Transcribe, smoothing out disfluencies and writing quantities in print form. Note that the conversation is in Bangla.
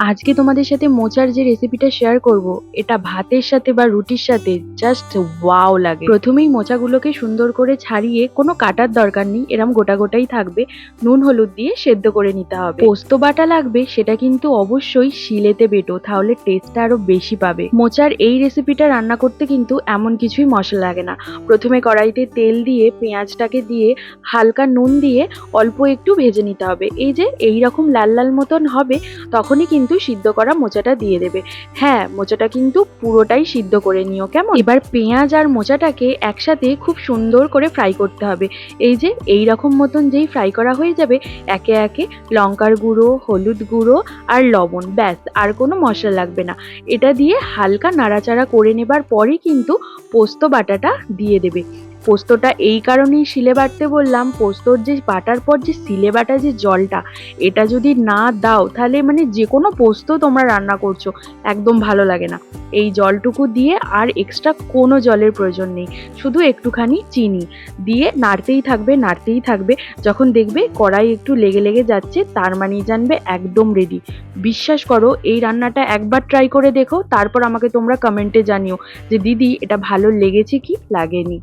আজকে তোমাদের সাথে মোচার যে রেসিপিটা শেয়ার করব, এটা ভাতের সাথে বা রুটির সাথে জাস্ট ওয়াও লাগে। প্রথমেই মোচাগুলোকে সুন্দর করে ছাড়িয়ে, কোনো কাটার দরকার নেই, এরম গোটা গোটাই থাকবে, নুন হলুদ দিয়ে সেদ্ধ করে নিতে হবে। পোস্ত বাটা লাগবে, সেটা কিন্তু অবশ্যই শিলেতে বেটো, তাহলে টেস্টটা আরো বেশি পাবে। মোচার এই রেসিপিটা রান্না করতে কিন্তু এমন কিছুই মশলা লাগে না। প্রথমে কড়াইতে তেল দিয়ে পেঁয়াজটাকে দিয়ে হালকা নুন দিয়ে অল্প একটু ভেজে নিতে হবে। এই যে এইরকম লাল লাল মতন হবে, তখনই কিন্তু সিদ্ধ করা মোচাটা দিয়ে দেবে। হ্যাঁ, মোচাটা কিন্তু পুরোটাই সিদ্ধ করে নিও, কেমন? এবার পেঁয়াজ আর মোচাটাকে একসাথে খুব সুন্দর করে ফ্রাই করতে হবে। এই যে এই রকম মতন যেই ফ্রাই করা হয়ে যাবে, একে একে লঙ্কার গুঁড়ো, হলুদ গুঁড়ো আর লবণ, ব্যাস, আর কোনো মশলা লাগবে না। এটা দিয়ে হালকা নাড়াচাড়া করে নেবার পরই কিন্তু পোস্ত বাটাটা দিয়ে দেবে। পোস্তটা এই কারণেই শিলে বাটতে বললাম, পোস্তর যে বাটার পর যে শিলে বাটা যে জলটা, এটা যদি না দাও তাহলে মানে যে কোনো পোস্ত তোমরা রান্না করছো একদম ভালো লাগে না। এই জলটুকু দিয়ে আর এক্সট্রা কোনো জলের প্রয়োজন নেই, শুধু একটুখানি চিনি দিয়ে নাড়তেই থাকবে নাড়তেই থাকবে। যখন দেখবে কড়াই একটু লেগে লেগে যাচ্ছে, তার মানেই জানবে একদম রেডি। বিশ্বাস করো, এই রান্নাটা একবার ট্রাই করে দেখো, তারপর আমাকে তোমরা কমেন্টে জানিও যে দিদি এটা ভালো লেগেছে কি লাগেনি।